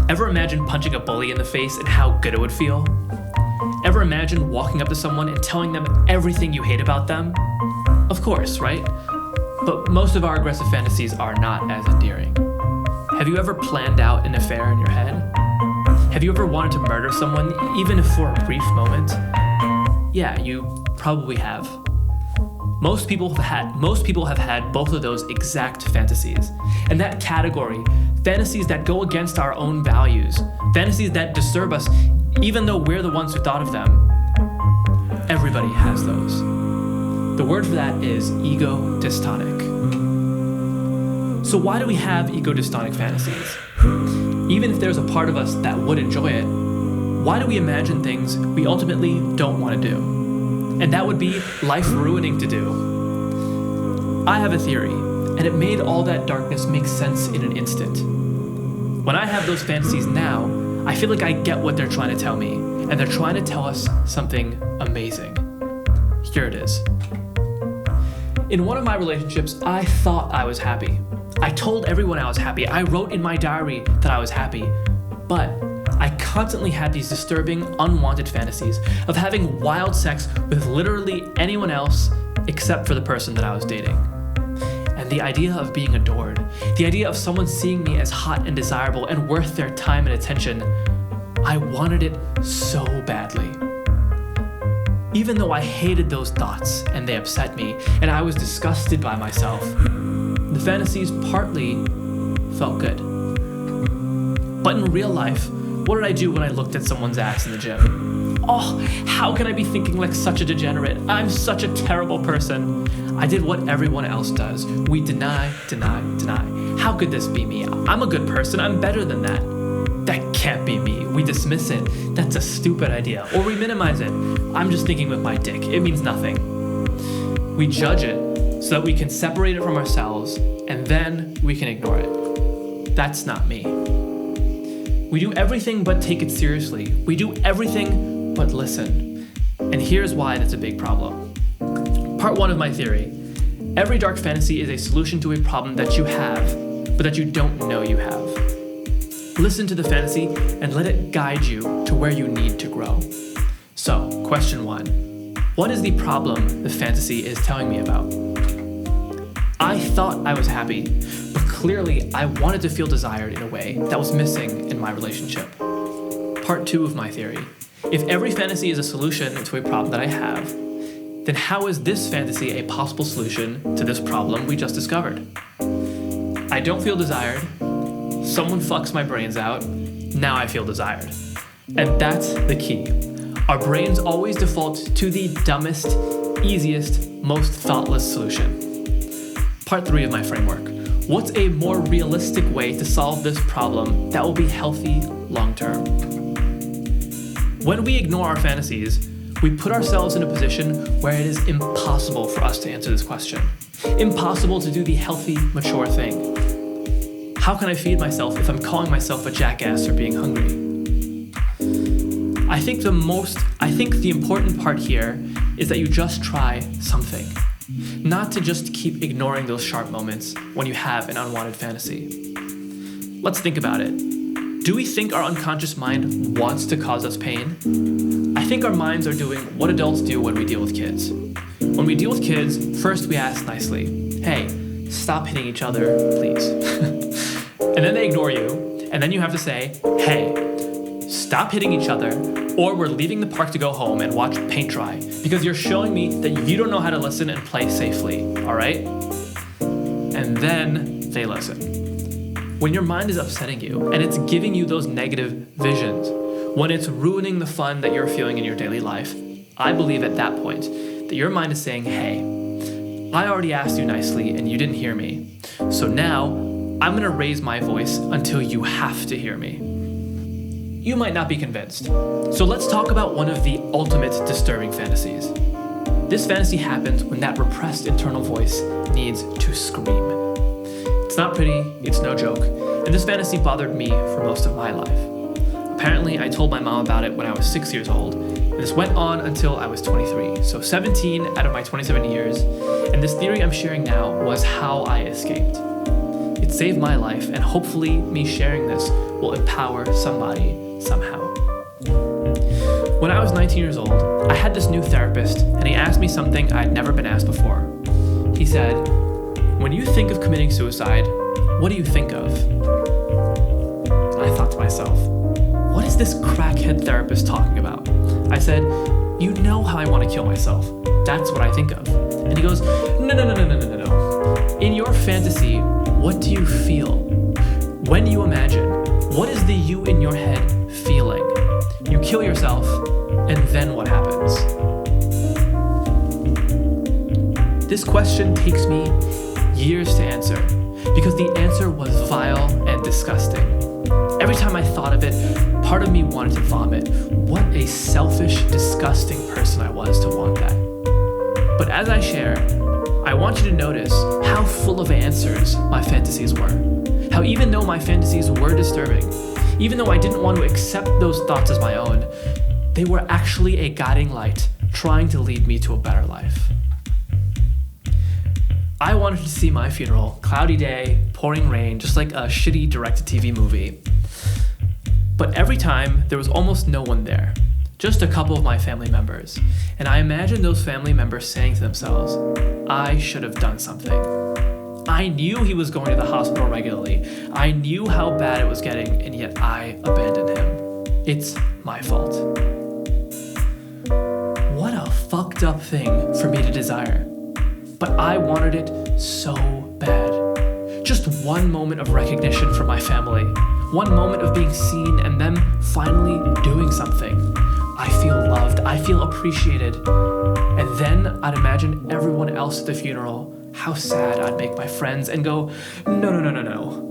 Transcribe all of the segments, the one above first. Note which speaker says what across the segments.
Speaker 1: Ever imagine punching a bully in the face and how good it would feel? Ever imagine walking up to someone and telling them everything you hate about them? Of course, right? But most of our aggressive fantasies are not as endearing. Have you ever planned out an affair in your head? Have you ever wanted to murder someone, even if for a brief moment? Yeah, you probably have. Most people have had both of those exact fantasies. And that category, fantasies that go against our own values, fantasies that disturb us, even though we're the ones who thought of them, everybody has those. The word for that is ego-dystonic. So why do we have ego-dystonic fantasies? Even if there's a part of us that would enjoy it, why do we imagine things we ultimately don't want to do? And that would be life-ruining to do. I have a theory, and it made all that darkness make sense in an instant. When I have those fantasies now, I feel like I get what they're trying to tell me, and they're trying to tell us something amazing. Here it is. In one of my relationships, I thought I was happy. I told everyone I was happy. I wrote in my diary that I was happy. But I constantly had these disturbing, unwanted fantasies of having wild sex with literally anyone else except for the person that I was dating. And the idea of being adored, the idea of someone seeing me as hot and desirable and worth their time and attention, I wanted it so badly. Even though I hated those thoughts and they upset me and I was disgusted by myself, the fantasies partly felt good. But in real life, what did I do when I looked at someone's ass in the gym? Oh, how can I be thinking like such a degenerate? I'm such a terrible person. I did what everyone else does. We deny. How could this be me? I'm a good person. I'm better than that. That can't be me. We dismiss it. That's a stupid idea. Or we minimize it. I'm just thinking with my dick. It means nothing. We judge it so that we can separate it from ourselves, and then we can ignore it. That's not me. We do everything but take it seriously. We do everything but listen. And here's why that's a big problem. Part 1 of my theory. Every dark fantasy is a solution to a problem that you have, but that you don't know you have. Listen to the fantasy and let it guide you to where you need to grow. So, question 1. What is the problem the fantasy is telling me about? I thought I was happy, but clearly I wanted to feel desired in a way that was missing in my relationship. Part 2 of my theory. If every fantasy is a solution to a problem that I have, then how is this fantasy a possible solution to this problem we just discovered? I don't feel desired. Someone fucks my brains out. Now I feel desired. And that's the key. Our brains always default to the dumbest, easiest, most thoughtless solution. Part 3 of my framework. What's a more realistic way to solve this problem that will be healthy long term? When we ignore our fantasies, we put ourselves in a position where it is impossible for us to answer this question. Impossible to do the healthy, mature thing. How can I feed myself if I'm calling myself a jackass for being hungry? I think the important part here is that you just try something. Not to just keep ignoring those sharp moments when you have an unwanted fantasy. Let's think about it. Do we think our unconscious mind wants to cause us pain? I think our minds are doing what adults do when we deal with kids. When we deal with kids, first we ask nicely, hey, stop hitting each other, please. And then they ignore you, and then you have to say, hey, stop hitting each other, or we're leaving the park to go home and watch paint dry because you're showing me that you don't know how to listen and play safely, all right? And then they listen. When your mind is upsetting you and it's giving you those negative visions, when it's ruining the fun that you're feeling in your daily life, I believe at that point that your mind is saying, hey, I already asked you nicely and you didn't hear me. So now I'm gonna raise my voice until you have to hear me. You might not be convinced. So let's talk about one of the ultimate disturbing fantasies. This fantasy happens when that repressed internal voice needs to scream. It's not pretty, it's no joke, and this fantasy bothered me for most of my life. Apparently, I told my mom about it when I was 6 years old, and this went on until I was 23, so 17 out of my 27 years, and this theory I'm sharing now was how I escaped. It saved my life, and hopefully me sharing this will empower somebody somehow. When I was 19 years old, I had this new therapist, and he asked me something I'd never been asked before. He said, "When you think of committing suicide, what do you think of?" And I thought to myself, what is this crackhead therapist talking about? I said, "You know how I want to kill myself. That's what I think of." And he goes, No. In your fantasy, what do you feel? When you imagine, what is the you in your head feeling? You kill yourself, and then what happens? This question takes me years to answer, because the answer was vile and disgusting. Every time I thought of it, part of me wanted to vomit. What a selfish, disgusting person I was to want that. But as I share, I want you to notice how full of answers my fantasies were. How even though my fantasies were disturbing, even though I didn't want to accept those thoughts as my own, they were actually a guiding light trying to lead me to a better life. I wanted to see my funeral, cloudy day, pouring rain, just like a shitty direct-to-TV movie. But every time, there was almost no one there, just a couple of my family members. And I imagined those family members saying to themselves, "I should have done something. I knew he was going to the hospital regularly. I knew how bad it was getting, and yet I abandoned him. It's my fault." What a fucked up thing for me to desire. But I wanted it so bad. Just one moment of recognition from my family, one moment of being seen and them finally doing something. I feel loved, I feel appreciated. And then I'd imagine everyone else at the funeral, how sad I'd make my friends, and go, no.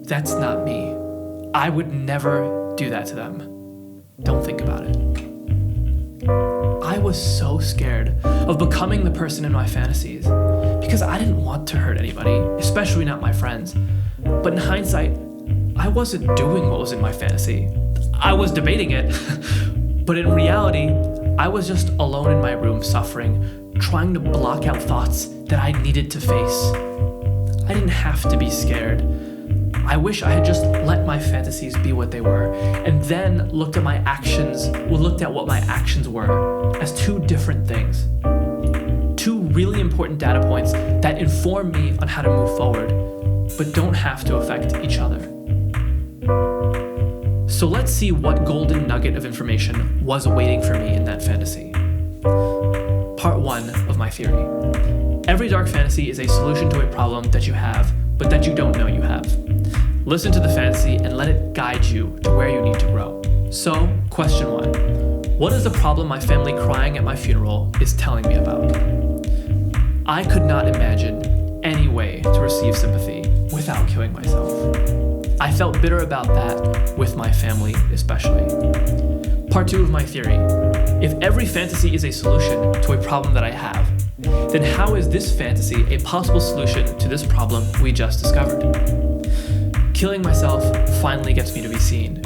Speaker 1: That's not me. I would never do that to them. Don't think about it. I was so scared of becoming the person in my fantasies because I didn't want to hurt anybody, especially not my friends. But in hindsight, I wasn't doing what was in my fantasy. I was debating it, but in reality, I was just alone in my room suffering, trying to block out thoughts that I needed to face. I didn't have to be scared. I wish I had just let my fantasies be what they were, and then looked at what my actions were as two different things. Two really important data points that inform me on how to move forward, but don't have to affect each other. So let's see what golden nugget of information was waiting for me in that fantasy. Part 1 of my theory. Every dark fantasy is a solution to a problem that you have, but that you don't know you have. Listen to the fantasy and let it guide you to where you need to grow. So, question 1. What is the problem my family crying at my funeral is telling me about? I could not imagine any way to receive sympathy without killing myself. I felt bitter about that with my family especially. Part 2 of my theory. If every fantasy is a solution to a problem that I have, then how is this fantasy a possible solution to this problem we just discovered? Killing myself finally gets me to be seen.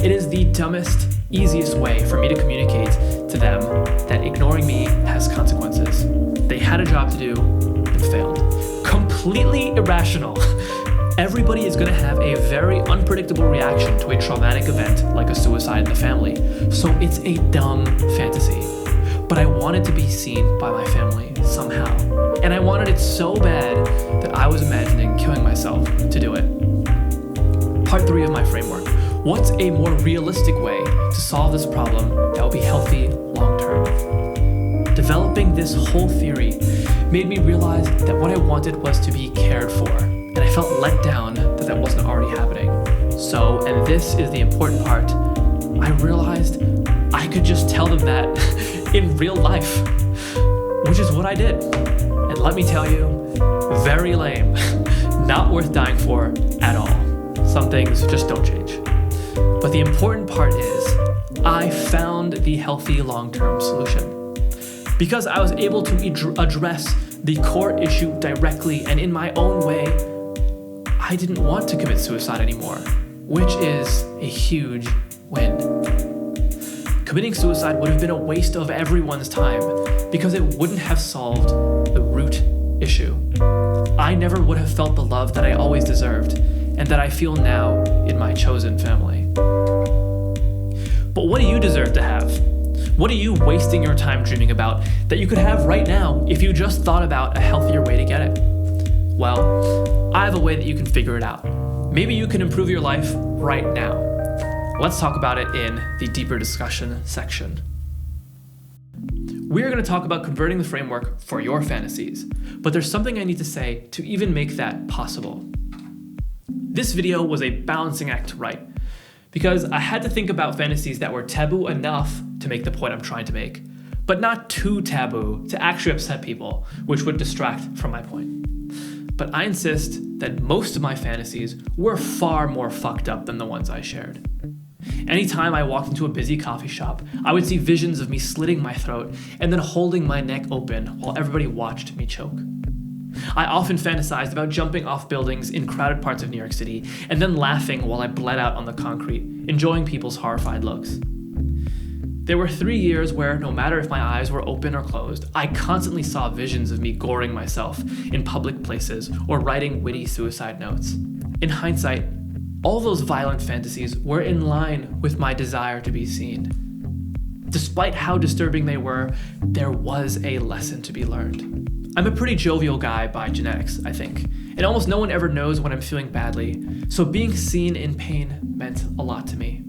Speaker 1: It is the dumbest, easiest way for me to communicate to them that ignoring me has consequences. They had a job to do and failed. Completely irrational. Everybody is going to have a very unpredictable reaction to a traumatic event like a suicide in the family, so it's a dumb fantasy. But I wanted to be seen by my family somehow, and I wanted it so bad that I was imagining killing myself to do it. Part 3 of my framework. What's a more realistic way to solve this problem that will be healthy long-term? Developing this whole theory made me realize that what I wanted was to be cared for, and I felt let down that that wasn't already happening. So, and this is the important part, I realized I could just tell them that in real life, which is what I did. And let me tell you, very lame, not worth dying for at all. Some things just don't change. But the important part is, I found the healthy long-term solution. Because I was able to address the core issue directly and in my own way, I didn't want to commit suicide anymore, which is a huge win. Committing suicide would have been a waste of everyone's time because it wouldn't have solved the root issue. I never would have felt the love that I always deserved and that I feel now in my chosen family. But what do you deserve to have? What are you wasting your time dreaming about that you could have right now if you just thought about a healthier way to get it? Well, I have a way that you can figure it out. Maybe you can improve your life right now. Let's talk about it in the deeper discussion section. We're going to talk about converting the framework for your fantasies, but there's something I need to say to even make that possible. This video was a balancing act to write, because I had to think about fantasies that were taboo enough to make the point I'm trying to make, but not too taboo to actually upset people, which would distract from my point. But I insist that most of my fantasies were far more fucked up than the ones I shared. Anytime I walked into a busy coffee shop, I would see visions of me slitting my throat and then holding my neck open while everybody watched me choke. I often fantasized about jumping off buildings in crowded parts of New York City and then laughing while I bled out on the concrete, enjoying people's horrified looks. There were 3 years where, no matter if my eyes were open or closed, I constantly saw visions of me goring myself in public places or writing witty suicide notes. In hindsight, all those violent fantasies were in line with my desire to be seen. Despite how disturbing they were, there was a lesson to be learned. I'm a pretty jovial guy by genetics, I think, and almost no one ever knows when I'm feeling badly, so being seen in pain meant a lot to me.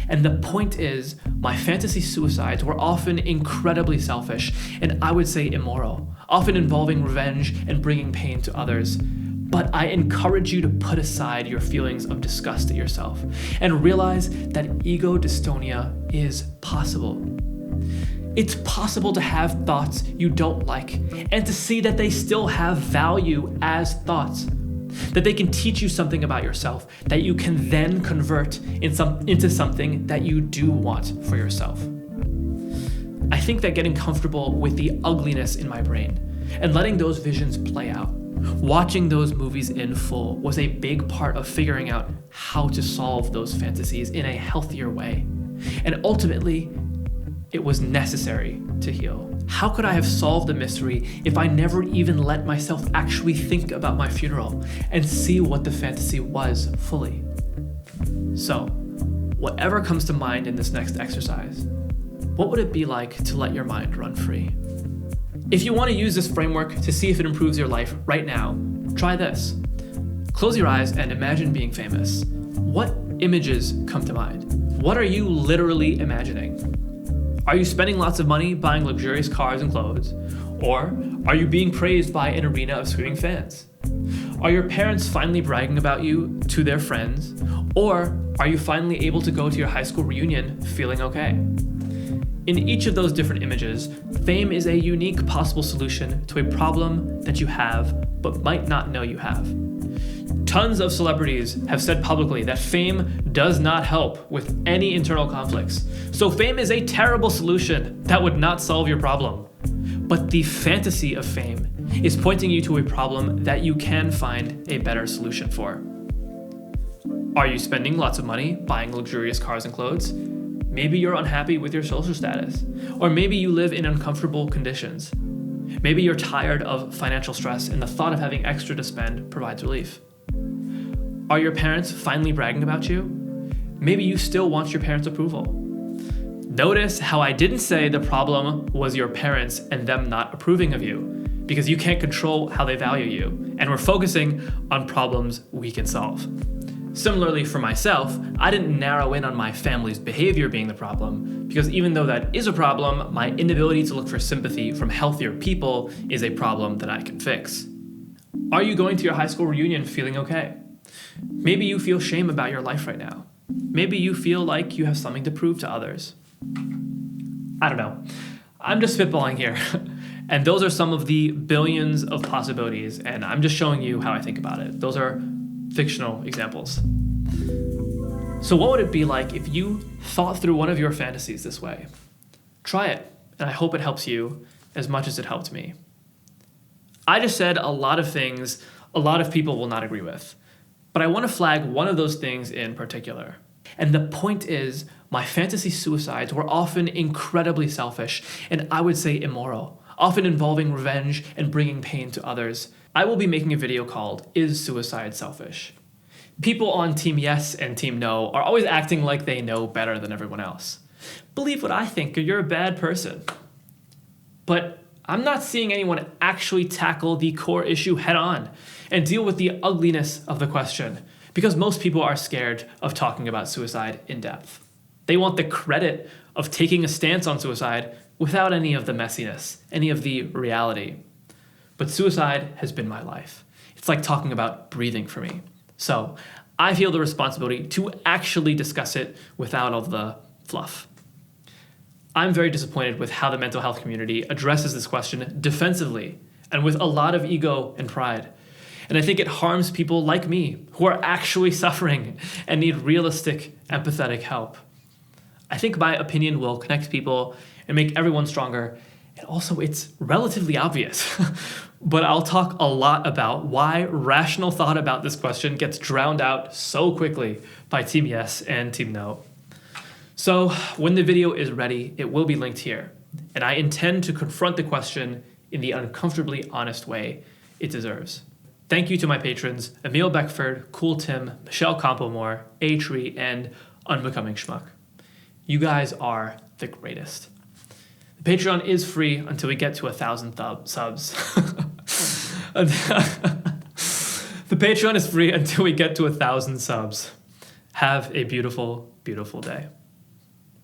Speaker 1: And the point is, my fantasy suicides were often incredibly selfish, and I would say immoral, often involving revenge and bringing pain to others. But I encourage you to put aside your feelings of disgust at yourself and realize that ego dystonia is possible. It's possible to have thoughts you don't like and to see that they still have value as thoughts, that they can teach you something about yourself that you can then convert into something that you do want for yourself. I think that getting comfortable with the ugliness in my brain and letting those visions play out, watching those movies in full, was a big part of figuring out how to solve those fantasies in a healthier way. And ultimately, it was necessary to heal. How could I have solved the mystery if I never even let myself actually think about my funeral and see what the fantasy was fully? So, whatever comes to mind in this next exercise, what would it be like to let your mind run free? If you want to use this framework to see if it improves your life right now, try this. Close your eyes and imagine being famous. What images come to mind? What are you literally imagining? Are you spending lots of money buying luxurious cars and clothes? Or are you being praised by an arena of screaming fans? Are your parents finally bragging about you to their friends? Or are you finally able to go to your high school reunion feeling okay? In each of those different images, fame is a unique possible solution to a problem that you have but might not know you have. Tons of celebrities have said publicly that fame does not help with any internal conflicts. So fame is a terrible solution that would not solve your problem. But the fantasy of fame is pointing you to a problem that you can find a better solution for. Are you spending lots of money buying luxurious cars and clothes? Maybe you're unhappy with your social status, or maybe you live in uncomfortable conditions. Maybe you're tired of financial stress and the thought of having extra to spend provides relief. Are your parents finally bragging about you? Maybe you still want your parents' approval. Notice how I didn't say the problem was your parents and them not approving of you, because you can't control how they value you, and we're focusing on problems we can solve. Similarly, for myself, I didn't narrow in on my family's behavior being the problem, because even though that is a problem, my inability to look for sympathy from healthier people is a problem that I can fix. Are you going to your high school reunion feeling okay? Maybe you feel shame about your life right now. Maybe you feel like you have something to prove to others. I don't know. I'm just spitballing here. And those are some of the billions of possibilities, and I'm just showing you how I think about it. Those are fictional examples. So what would it be like if you thought through one of your fantasies this way? Try it, and I hope it helps you as much as it helped me. I just said a lot of things a lot of people will not agree with, but I want to flag one of those things in particular. And the point is, my fantasy suicides were often incredibly selfish, and I would say immoral, often involving revenge and bringing pain to others, I will be making a video called Is Suicide Selfish? People on Team Yes and Team No are always acting like they know better than everyone else. Believe what I think or you're a bad person. But I'm not seeing anyone actually tackle the core issue head on and deal with the ugliness of the question, because most people are scared of talking about suicide in depth. They want the credit of taking a stance on suicide without any of the messiness, any of the reality. But suicide has been my life. It's like talking about breathing for me. So I feel the responsibility to actually discuss it without all the fluff. I'm very disappointed with how the mental health community addresses this question defensively and with a lot of ego and pride. And I think it harms people like me who are actually suffering and need realistic, empathetic help. I think my opinion will connect people and make everyone stronger. And also, it's relatively obvious. But I'll talk a lot about why rational thought about this question gets drowned out so quickly by Team Yes and Team No. So when the video is ready, it will be linked here. And I intend to confront the question in the uncomfortably honest way it deserves. Thank you to my patrons, Emil Beckford, Cool Tim, Michelle Compomore, A-Tree, and Unbecoming Schmuck. You guys are the greatest. The Patreon is free until we get to 1,000 subs. The Patreon is free until we get to 1,000 subs. Have a beautiful, beautiful day.